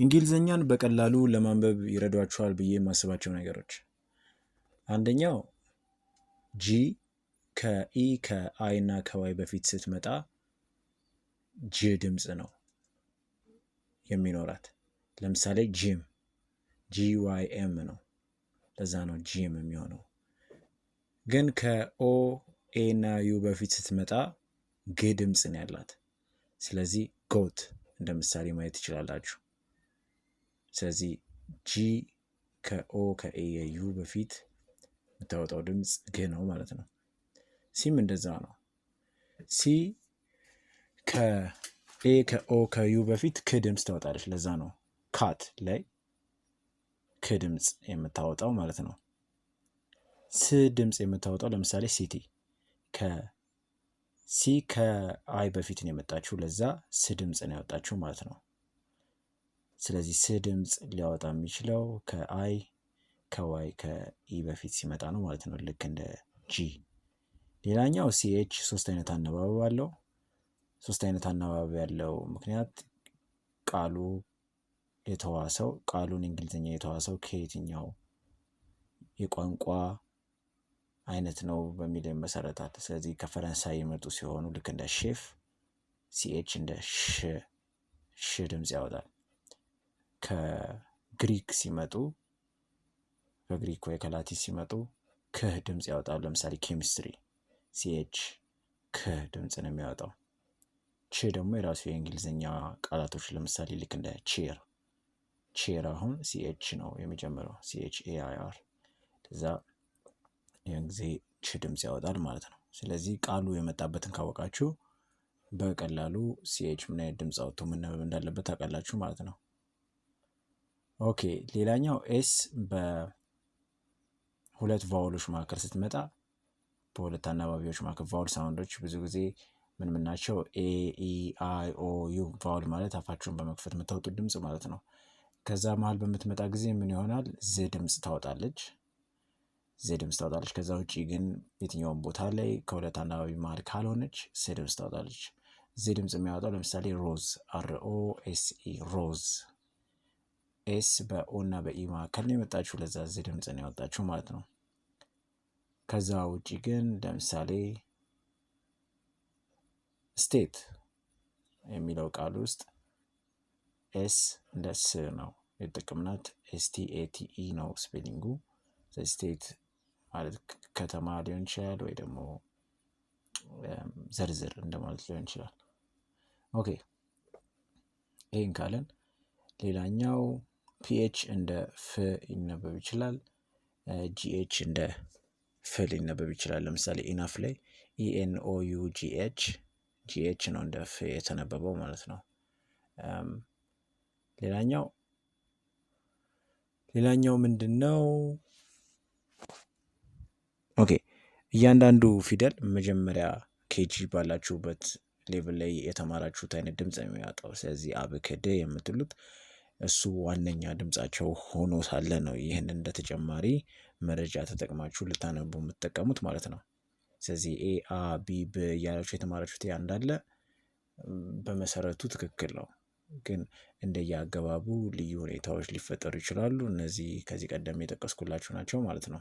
እንግሊዘኛን በቀላሉ ለማንበብ ይረዷችኋል ብዬ የማስባቸው ነገሮች አንደኛው ጂ ከኢ ከአይ እና ከዋይ በፊት ስትመጣ ጅ ድምፅ ነው የሚኖራት። ለምሳሌ ጂም GYM ነው፣ ለዛ ነው ጂም የሚሆነው። ግን ከኦ ኤ እና ዩ በፊት ስትመጣ ግ ድምፅ ነው ያላት። ስለዚህ ጎት እንደ ምሳሌ ማየት ትችላላችሁ። ስለዚህ ጂ ከኦ ከኤ ዩ በፊት የምታወጣው ድምፅ ግ ነው ማለት ነው። ሲም እንደዛ ነው። ሲ ከኤ ከኦ ከዩ በፊት ክ ድምፅ ታወጣለች። ለዛ ነው ካት ላይ ክ ድምፅ የምታወጣው ማለት ነው። ስ ድምፅ የምታወጣው ለምሳሌ ሲቲ ከሲ ከአይ በፊት ነው የመጣችው። ለዛ ስ ድምፅ ነው ያወጣችው ማለት ነው። ስለዚህ ስ ድምፅ ሊያወጣ የሚችለው ከአይ ከዋይ ከኢ በፊት ሲመጣ ነው ማለት ነው፣ ልክ እንደ ጂ። ሌላኛው ሲኤች ሶስት አይነት አነባበብ አለው። ሶስት አይነት አነባበብ ያለው ምክንያት ቃሉ የተዋሰው ቃሉን እንግሊዝኛ የተዋሰው ከየትኛው የቋንቋ አይነት ነው በሚል ይመሰረታል። ስለዚህ ከፈረንሳይ የመጡ ሲሆኑ ልክ እንደ ሼፍ ሲኤች እንደ ሽ ድምፅ ያወጣል። ከግሪክ ሲመጡ ከግሪክ ወይ ከላቲን ሲመጡ ክህ ድምፅ ያወጣሉ። ለምሳሌ ኬሚስትሪ ሲኤች ክህ ድምፅ ነው የሚያወጣው። ች ደግሞ የራሱ የእንግሊዝኛ ቃላቶች ለምሳሌ ልክ እንደ ቼር አሁን ሲኤች ነው የሚጀምረው፣ CHAIR። ለዛ ያን ጊዜ ች ድምፅ ያወጣል ማለት ነው። ስለዚህ ቃሉ የመጣበትን ካወቃችሁ በቀላሉ ሲኤች ምን አይነት ድምፅ አውጥቶ መነበብ እንዳለበት ታውቃላችሁ ማለት ነው። ኦኬ፣ ሌላኛው ኤስ በሁለት ቫውሎች መካከል ስትመጣ፣ በሁለት አናባቢዎች መካከል ቫውል ሳውንዶች ብዙ ጊዜ ምን ናቸው? ኤ ኢ አይ ኦ ዩ። ቫውል ማለት አፋችሁን በመክፈት የምታወጡት ድምፅ ማለት ነው። ከዛ መሀል በምትመጣ ጊዜ ምን ይሆናል? ዝ ድምፅ ታወጣለች። ከዛ ውጭ ግን የትኛውን ቦታ ላይ ከሁለት አናባቢ መሀል ካልሆነች ስ ድምፅ ታወጣለች። ዝ ድምፅ የሚያወጣው ለምሳሌ ሮዝ ROSE ሮዝ። ኤስ በኦ እና በኢ መካከል ነው የመጣችሁ፣ ለዛ ዝ ድምፅ ነው ያወጣችሁ ማለት ነው። ከዛ ውጭ ግን ለምሳሌ ስቴት የሚለው ቃል ውስጥ ኤስ እንደ ስ ነው የተጠቀምናት። STATE ነው ስፔሊንጉ። ስቴት ማለት ከተማ ሊሆን ይችላል፣ ወይ ደግሞ ዝርዝር እንደማለት ሊሆን ይችላል። ኦኬ፣ ይህን ካለን ሌላኛው ፒኤች እንደ ፍ ሊነበብ ይችላል። GH እንደ ፍ ሊነበብ ይችላል። ለምሳሌ ኢናፍ ላይ ENOUGH ነው እንደ ፍ የተነበበው ማለት ነው። ሌላኛው ምንድን ነው? ኦኬ፣ እያንዳንዱ ፊደል መጀመሪያ ኬጂ ባላችሁበት ሌቭል ላይ የተማራችሁት አይነት ድምፅ ነው የሚያወጣው። ስለዚህ አብክድ የምትሉት እሱ ዋነኛ ድምፃቸው ሆኖ ሳለ ነው ይህን እንደ ተጨማሪ መረጃ ተጠቅማችሁ ልታነቡ የምትጠቀሙት ማለት ነው። ስለዚህ ኤ አ ቢ ብ እያላችሁ የተማራችሁት ያ እንዳለ በመሰረቱ ትክክል ነው፣ ግን እንደየአገባቡ ልዩ ሁኔታዎች ሊፈጠሩ ይችላሉ። እነዚህ ከዚህ ቀደም የጠቀስኩላችሁ ናቸው ማለት ነው።